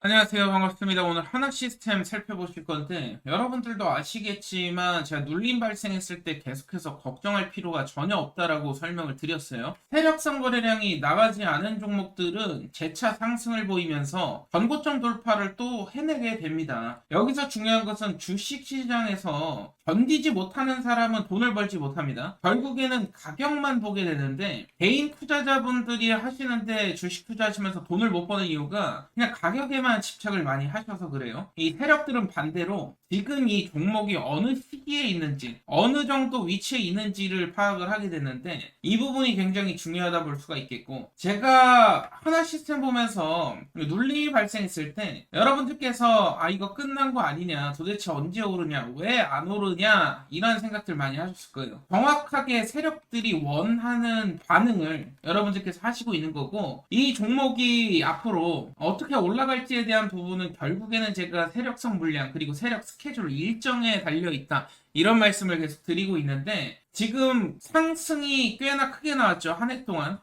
안녕하세요. 반갑습니다. 오늘 하나 시스템 살펴보실 건데, 여러분들도 아시겠지만, 제가 눌림 발생했을 때 계속해서 걱정할 필요가 전혀 없다라고 설명을 드렸어요. 세력성 거래량이 나가지 않은 종목들은 재차 상승을 보이면서 전고점 돌파를 또 해내게 됩니다. 여기서 중요한 것은 주식 시장에서 견디지 못하는 사람은 돈을 벌지 못합니다. 결국에는 가격만 보게 되는데, 개인 투자자분들이 하시는데 주식 투자하시면서 돈을 못 버는 이유가 그냥 가격에만 집착을 많이 하셔서 그래요. 이 세력들은 반대로 지금 이 종목이 어느 시기에 있는지, 어느 정도 위치에 있는지를 파악을 하게 되는데, 이 부분이 굉장히 중요하다 볼 수가 있겠고, 제가 하나 시스템 보면서 눌림이 발생했을 때 여러분들께서 이거 끝난 거 아니냐, 도대체 언제 오르냐, 왜 안 오르냐, 이런 생각들 많이 하셨을 거예요. 정확하게 세력들이 원하는 반응을 여러분들께서 하시고 있는 거고, 이 종목이 앞으로 어떻게 올라갈지에 대한 부분은 결국에는 제가 세력성 물량 그리고 세력 스케줄 일정에 달려 있다, 이런 말씀을 계속 드리고 있는데, 지금 상승이 꽤나 크게 나왔죠. 한 해 동안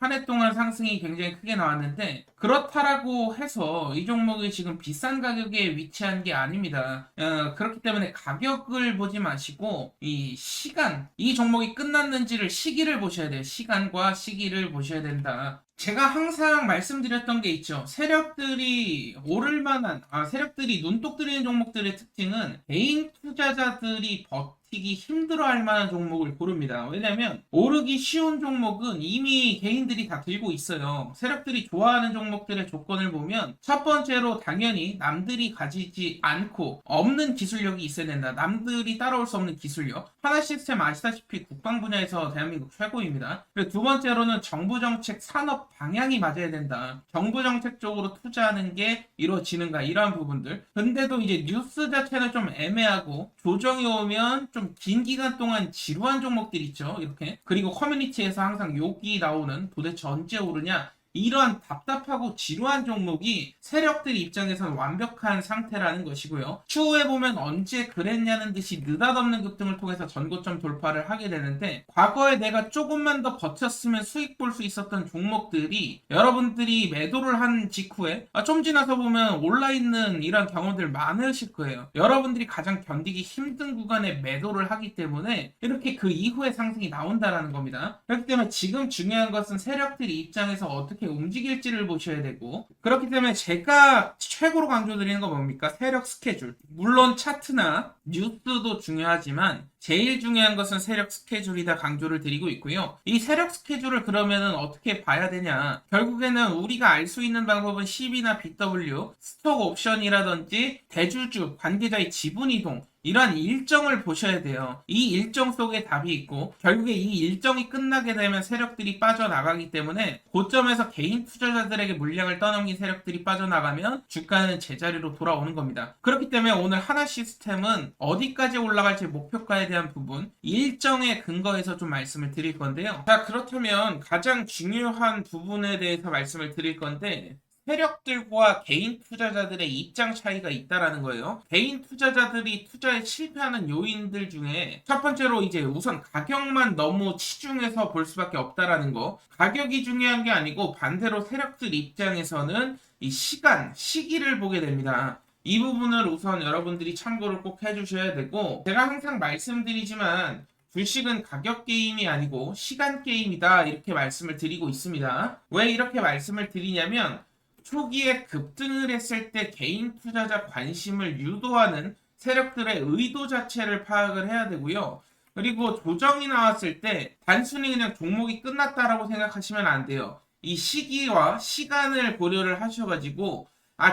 상승이 굉장히 크게 나왔는데, 그렇다라고 해서 이 종목이 지금 비싼 가격에 위치한 게 아닙니다. 그렇기 때문에 가격을 보지 마시고 이 시간, 이 종목이 끝났는지를, 시기를 보셔야 돼요. 시간과 시기를 보셔야 된다. 제가 항상 말씀드렸던 게 있죠. 세력들이 오를 만한, 세력들이 눈독 들이는 종목들의 특징은 개인 투자자들이 버티기 힘들어할 만한 종목을 고릅니다. 왜냐면 오르기 쉬운 종목은 이미 개인들이 다 들고 있어요. 세력들이 좋아하는 종목들의 조건을 보면 첫 번째로 당연히 남들이 가지지 않고 없는 기술력이 있어야 된다. 남들이 따라올 수 없는 기술력. 하나 시스템 아시다시피 국방 분야에서 대한민국 최고입니다. 그리고 두 번째로는 정부 정책 산업 방향이 맞아야 된다. 정부 정책 쪽으로 투자하는 게 이루어지는가, 이러한 부분들. 근데도 이제 뉴스 자체는 좀 애매하고 조정이 오면 좀 긴 기간 동안 지루한 종목들 있죠. 이렇게. 그리고 커뮤니티에서 항상 욕이 나오는, 도대체 언제 오르냐, 이러한 답답하고 지루한 종목이 세력들 입장에서는 완벽한 상태라는 것이고요. 추후에 보면 언제 그랬냐는 듯이 느닷없는 급등을 통해서 전고점 돌파를 하게 되는데, 과거에 내가 조금만 더 버텼으면 수익 볼 수 있었던 종목들이 여러분들이 매도를 한 직후에 좀 지나서 보면 올라있는 이런 경험들 많으실 거예요. 여러분들이 가장 견디기 힘든 구간에 매도를 하기 때문에 이렇게 그 이후에 상승이 나온다라는 겁니다. 그렇기 때문에 지금 중요한 것은 세력들이 입장에서 어떻게 움직일지를 보셔야 되고, 그렇기 때문에 제가 최고로 강조드리는 건 뭡니까? 세력 스케줄. 물론 차트나 뉴스도 중요하지만 제일 중요한 것은 세력 스케줄이다, 강조를 드리고 있고요. 이 세력 스케줄을 그러면은 어떻게 봐야 되냐? 결국에는 우리가 알 수 있는 방법은 CB나 BW, 스톡 옵션이라든지 대주주, 관계자의 지분 이동, 이러한 일정을 보셔야 돼요. 이 일정 속에 답이 있고, 결국에 이 일정이 끝나게 되면 세력들이 빠져나가기 때문에 고점에서 개인 투자자들에게 물량을 떠넘긴 세력들이 빠져나가면 주가는 제자리로 돌아오는 겁니다. 그렇기 때문에 오늘 하나 시스템은 어디까지 올라갈지 목표가에 대한 부분, 일정에 근거해서 좀 말씀을 드릴 건데요. 자, 그렇다면 가장 중요한 부분에 대해서 말씀을 드릴 건데, 세력들과 개인 투자자들의 입장 차이가 있다라는 거예요. 개인 투자자들이 투자에 실패하는 요인들 중에 첫 번째로 이제 우선 가격만 너무 치중해서 볼 수밖에 없다라는 거. 가격이 중요한 게 아니고 반대로 세력들 입장에서는 이 시간, 시기를 보게 됩니다. 이 부분을 우선 여러분들이 참고를 꼭 해주셔야 되고, 제가 항상 말씀드리지만 주식은 가격 게임이 아니고 시간 게임이다, 이렇게 말씀을 드리고 있습니다. 왜 이렇게 말씀을 드리냐면, 초기에 급등을 했을 때 개인 투자자 관심을 유도하는 세력들의 의도 자체를 파악을 해야 되고요. 그리고 조정이 나왔을 때 단순히 그냥 종목이 끝났다라고 생각하시면 안 돼요. 이 시기와 시간을 고려를 하셔가지고,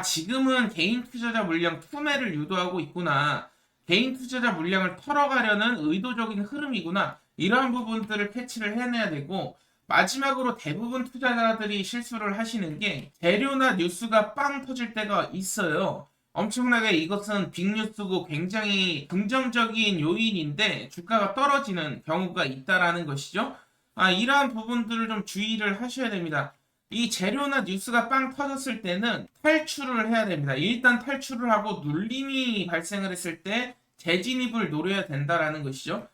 지금은 개인 투자자 물량 투매를 유도하고 있구나, 개인 투자자 물량을 털어가려는 의도적인 흐름이구나, 이러한 부분들을 캐치를 해내야 되고, 마지막으로 대부분 투자자들이 실수를 하시는 게 재료나 뉴스가 빵 터질 때가 있어요. 엄청나게 이것은 빅뉴스고 굉장히 긍정적인 요인인데 주가가 떨어지는 경우가 있다라는 것이죠. 이러한 부분들을 좀 주의를 하셔야 됩니다. 이 재료나 뉴스가 빵 터졌을 때는 탈출을 해야 됩니다. 일단 탈출을 하고 눌림이 발생을 했을 때 재진입을 노려야 된다라는 것이죠.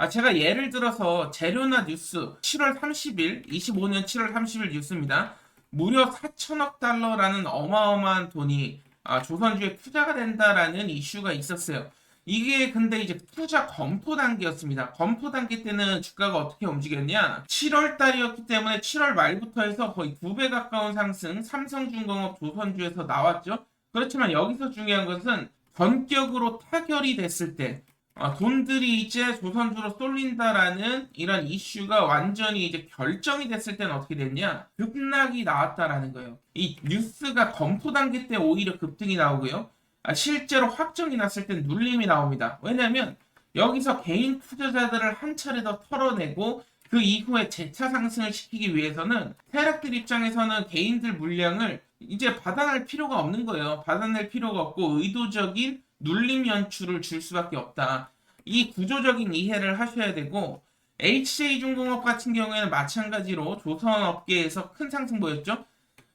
제가 예를 들어서 재료나 뉴스 7월 30일, 25년 7월 30일 뉴스입니다. 무려 4천억 달러라는 어마어마한 돈이 조선주에 투자가 된다라는 이슈가 있었어요. 이게 근데 이제 투자 검토 단계였습니다. 검토 단계 때는 주가가 어떻게 움직였냐? 7월 달이었기 때문에 7월 말부터 해서 거의 2배 가까운 상승, 삼성중공업 조선주에서 나왔죠. 그렇지만 여기서 중요한 것은 전격으로 타결이 됐을 때, 돈들이 이제 조선주로 쏠린다라는 이런 이슈가 완전히 이제 결정이 됐을 때는 어떻게 됐냐? 급락이 나왔다라는 거예요. 이 뉴스가 검토 단계 때 오히려 급등이 나오고요. 실제로 확정이 났을 땐 눌림이 나옵니다. 왜냐하면 여기서 개인 투자자들을 한 차례 더 털어내고 그 이후에 재차 상승을 시키기 위해서는 세력들 입장에서는 개인들 물량을 이제 받아낼 필요가 없는 거예요. 받아낼 필요가 없고 의도적인 눌림 연출을 줄 수밖에 없다. 이 구조적인 이해를 하셔야 되고, HJ중공업 같은 경우에는 마찬가지로 조선업계에서 큰 상승 보였죠.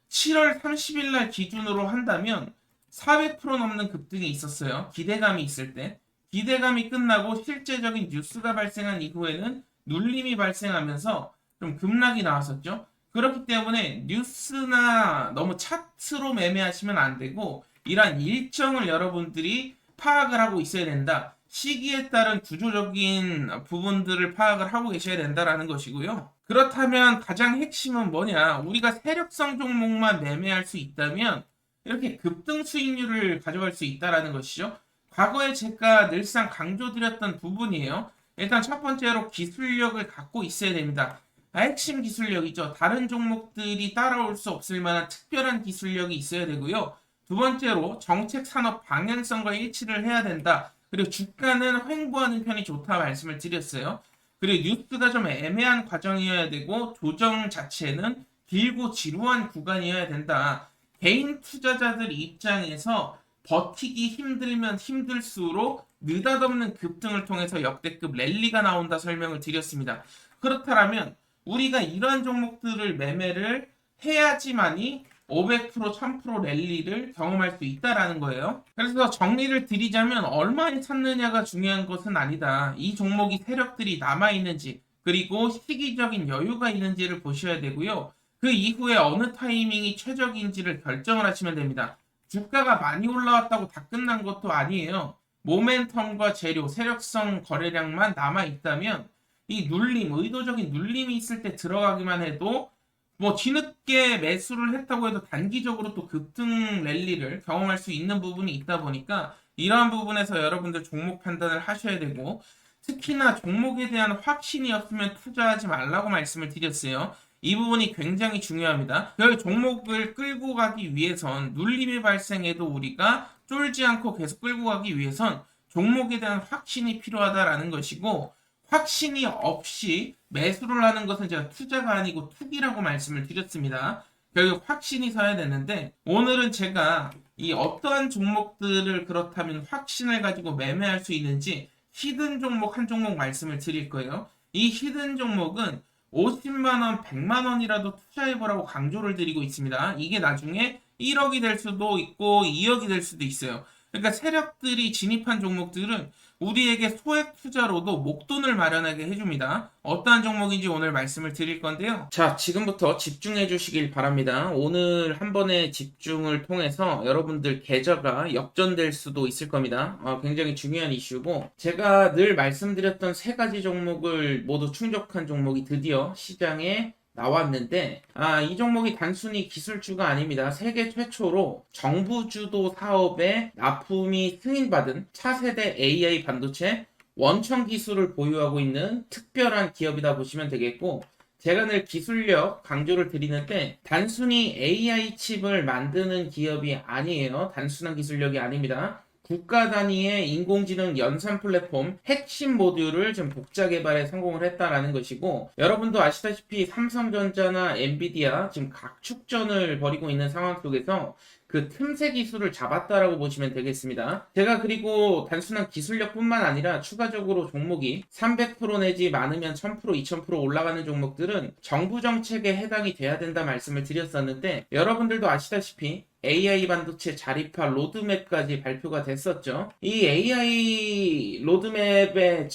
7월 30일 날 기준으로 한다면 400% 넘는 급등이 있었어요. 기대감이 있을 때. 기대감이 끝나고 실제적인 뉴스가 발생한 이후에는 눌림이 발생하면서 좀 급락이 나왔었죠. 그렇기 때문에 뉴스나 너무 차트로 매매하시면 안 되고, 이러한 일정을 여러분들이 파악을 하고 있어야 된다. 시기에 따른 구조적인 부분들을 파악을 하고 계셔야 된다라는 것이고요. 그렇다면 가장 핵심은 뭐냐? 우리가 세력성 종목만 매매할 수 있다면 이렇게 급등 수익률을 가져갈 수 있다라는 것이죠. 과거에 제가 늘상 강조드렸던 부분이에요. 일단 첫 번째로 기술력을 갖고 있어야 됩니다. 핵심 기술력이죠. 다른 종목들이 따라올 수 없을 만한 특별한 기술력이 있어야 되고요. 두 번째로 정책 산업 방향성과 일치를 해야 된다. 그리고 주가는 횡보하는 편이 좋다 말씀을 드렸어요. 그리고 뉴스가 좀 애매한 과정이어야 되고 조정 자체는 길고 지루한 구간이어야 된다. 개인 투자자들 입장에서 버티기 힘들면 힘들수록 느닷없는 급등을 통해서 역대급 랠리가 나온다 설명을 드렸습니다. 그렇다면 우리가 이러한 종목들을 매매를 해야지만이 500%, 1000% 랠리를 경험할 수 있다라는 거예요. 그래서 정리를 드리자면 얼마에 샀느냐가 중요한 것은 아니다. 이 종목이 세력들이 남아있는지 그리고 시기적인 여유가 있는지를 보셔야 되고요. 그 이후에 어느 타이밍이 최적인지를 결정을 하시면 됩니다. 주가가 많이 올라왔다고 다 끝난 것도 아니에요. 모멘텀과 재료, 세력성 거래량만 남아있다면 이 눌림, 의도적인 눌림이 있을 때 들어가기만 해도 뭐 뒤늦게 매수를 했다고 해도 단기적으로 또 급등 랠리를 경험할 수 있는 부분이 있다 보니까 이러한 부분에서 여러분들 종목 판단을 하셔야 되고, 특히나 종목에 대한 확신이 없으면 투자하지 말라고 말씀을 드렸어요. 이 부분이 굉장히 중요합니다. 그 종목을 끌고 가기 위해선 눌림이 발생해도 우리가 쫄지 않고 계속 끌고 가기 위해선 종목에 대한 확신이 필요하다라는 것이고, 확신이 없이 매수를 하는 것은 제가 투자가 아니고 투기라고 말씀을 드렸습니다. 결국 확신이 서야 되는데, 오늘은 제가 이 어떠한 종목들을 그렇다면 확신을 가지고 매매할 수 있는지 히든 종목 한 종목 말씀을 드릴 거예요. 이 히든 종목은 50만원, 100만원이라도 투자해보라고 강조를 드리고 있습니다. 이게 나중에 1억이 될 수도 있고 2억이 될 수도 있어요. 그러니까 세력들이 진입한 종목들은 우리에게 소액 투자로도 목돈을 마련하게 해줍니다. 어떠한 종목인지 오늘 말씀을 드릴 건데요. 자, 지금부터 집중해 주시길 바랍니다. 오늘 한 번의 집중을 통해서 여러분들 계좌가 역전될 수도 있을 겁니다. 굉장히 중요한 이슈고, 제가 늘 말씀드렸던 세 가지 종목을 모두 충족한 종목이 드디어 시장에 나왔는데, 이 종목이 단순히 기술주가 아닙니다. 세계 최초로 정부 주도 사업에 납품이 승인받은 차세대 AI 반도체 원천 기술을 보유하고 있는 특별한 기업이다 보시면 되겠고, 제가 늘 기술력 강조를 드리는데 단순히 AI 칩을 만드는 기업이 아니에요. 단순한 기술력이 아닙니다. 국가 단위의 인공지능 연산 플랫폼 핵심 모듈을 좀 복자 개발에 성공을 했다라는 것이고, 여러분도 아시다시피 삼성전자나 엔비디아 지금 각축전을 벌이고 있는 상황 속에서 그 틈새 기술을 잡았다라고 보시면 되겠습니다. 제가 그리고 단순한 기술력뿐만 아니라 추가적으로 종목이 300% 내지 많으면 1000%, 2000% 올라가는 종목들은 정부 정책에 해당이 돼야 된다 말씀을 드렸었는데, 여러분들도 아시다시피 AI 반도체 자립화 로드맵까지 발표가 됐었죠. 이 AI 로드맵에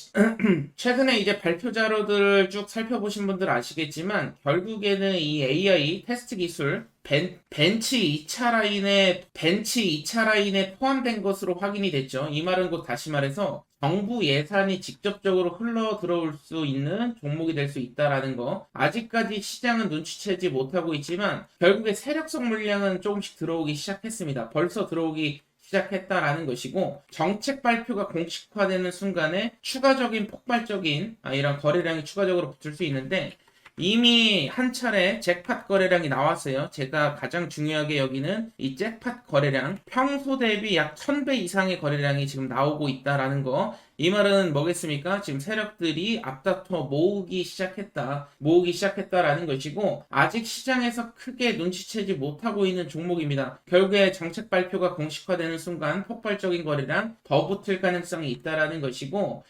최근에 이제 발표 자료들을 쭉 살펴보신 분들 아시겠지만 결국에는 이 AI 테스트 기술 벤치 2차 라인에 포함된 것으로 확인이 됐죠. 이 말은 곧 다시 말해서 정부 예산이 직접적으로 흘러 들어올 수 있는 종목이 될 수 있다라는 거. 아직까지 시장은 눈치채지 못하고 있지만 결국에 세력성 물량은 조금씩 들어오기 시작했습니다. 벌써 들어오기 시작했다라는 것이고, 정책 발표가 공식화되는 순간에 추가적인 폭발적인 이런 거래량이 추가적으로 붙을 수 있는데, 이미 한 차례 잭팟 거래량이 나왔어요. 제가 가장 중요하게 여기는 이 잭팟 거래량, 평소 대비 약 1000배 이상의 거래량이 지금 나오고 있다라는 거. 이 말은 뭐겠습니까? 지금 세력들이 앞다퉈 모으기 시작했다라는 것이고, 아직 시장에서 크게 눈치채지 못하고 있는 종목입니다. 결국에 정책 발표가 공식화되는 순간 폭발적인 거래량 더 붙을 가능성이 있다라는 것이고,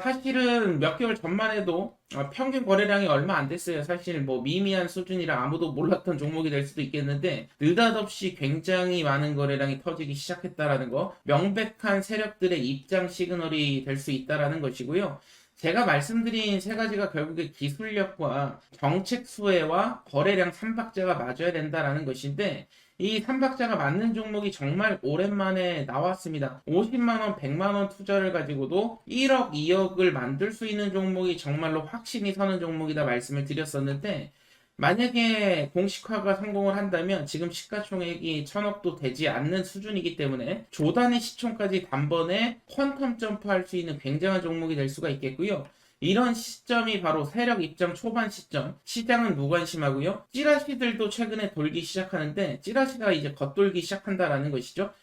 사실은 몇 개월 전만 해도 평균 거래량이 얼마 안 됐어요. 사실 뭐 미미한 수준이라 아무도 몰랐던 종목이 될 수도 있겠는데, 느닷없이 굉장히 많은 거래량이 터지기 시작했다라는 거, 명백한 세력들의 입장 시그널이 될 수 있다라는 것이고요. 제가 말씀드린 세 가지가 결국에 기술력과 정책 수혜와 거래량 3박자가 맞아야 된다라는 것인데, 이 3박자가 맞는 종목이 정말 오랜만에 나왔습니다. 50만원, 100만원 투자를 가지고도 1억, 2억을 만들 수 있는 종목이 정말로 확신이 서는 종목이다 말씀을 드렸었는데, 만약에 공식화가 성공을 한다면 지금 시가총액이 1000억도 되지 않는 수준이기 때문에 조단위 시총까지 단번에 퀀텀 점프할 수 있는 굉장한 종목이 될 수가 있겠고요. 이런 시점이 바로 세력 입장 초반 시점. 시장은 무관심하고요. 찌라시들도 최근에 돌기 시작하는데, 찌라시가 이제 겉돌기 시작한다라는 것이죠.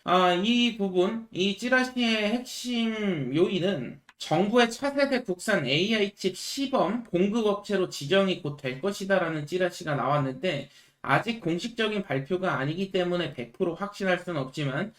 이 찌라시의 핵심 요인은 정부의 차세대 국산 AI 칩 시범 공급업체로 지정이 곧 될 것이다라는 찌라시가 나왔는데, 아직 공식적인 발표가 아니기 때문에 100% 확신할 수는 없지만,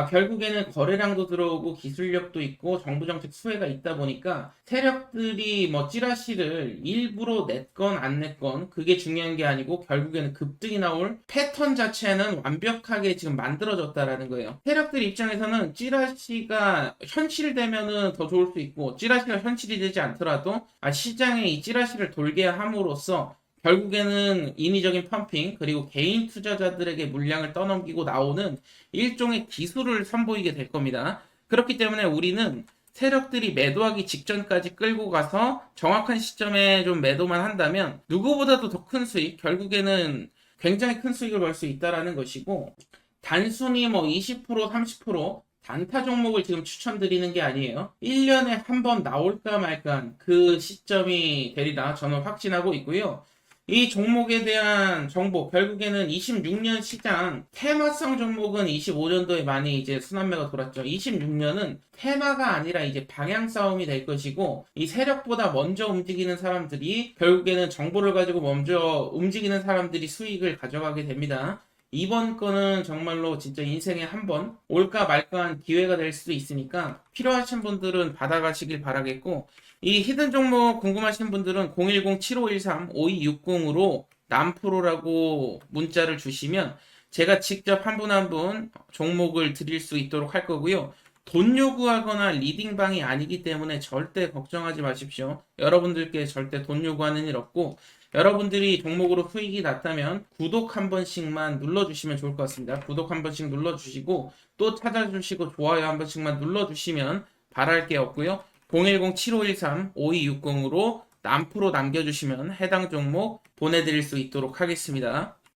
결국에는 거래량도 들어오고 기술력도 있고 정부 정책 수혜가 있다 보니까 세력들이 뭐 찌라시를 일부러 냈건 안 냈건 그게 중요한 게 아니고, 결국에는 급등이 나올 패턴 자체는 완벽하게 지금 만들어졌다라는 거예요. 세력들 입장에서는 찌라시가 현실되면은 더 좋을 수 있고, 찌라시가 현실이 되지 않더라도 시장에 이 찌라시를 돌게 함으로써 결국에는 인위적인 펌핑, 그리고 개인 투자자들에게 물량을 떠넘기고 나오는 일종의 기술을 선보이게 될 겁니다. 그렇기 때문에 우리는 세력들이 매도하기 직전까지 끌고 가서 정확한 시점에 좀 매도만 한다면 누구보다도 더 큰 수익, 결국에는 굉장히 큰 수익을 벌 수 있다라는 것이고, 단순히 뭐 20%, 30% 단타 종목을 지금 추천드리는 게 아니에요. 1년에 한 번 나올까 말까 그 시점이 되리라 저는 확신하고 있고요. 이 종목에 대한 정보, 결국에는 26년 시장 테마성 종목은 25년도에 많이 이제 순환매가 돌았죠. 26년은 테마가 아니라 이제 방향 싸움이 될 것이고, 이 세력보다 먼저 움직이는 사람들이, 결국에는 정보를 가지고 먼저 움직이는 사람들이 수익을 가져가게 됩니다. 이번 거는 정말로 진짜 인생에 한 번 올까 말까한 기회가 될 수도 있으니까 필요하신 분들은 받아가시길 바라겠고, 이 히든 종목 궁금하신 분들은 010-7513-5260으로 남프로라고 문자를 주시면 제가 직접 한 분 한 분 종목을 드릴 수 있도록 할 거고요. 돈 요구하거나 리딩방이 아니기 때문에 절대 걱정하지 마십시오. 여러분들께 절대 돈 요구하는 일 없고, 여러분들이 종목으로 수익이 났다면 구독 한 번씩만 눌러주시면 좋을 것 같습니다. 구독 한 번씩 눌러주시고 또 찾아주시고 좋아요 한 번씩만 눌러주시면 바랄 게 없고요. 010-7513-5260으로 남프로 남겨주시면 해당 종목 보내드릴 수 있도록 하겠습니다.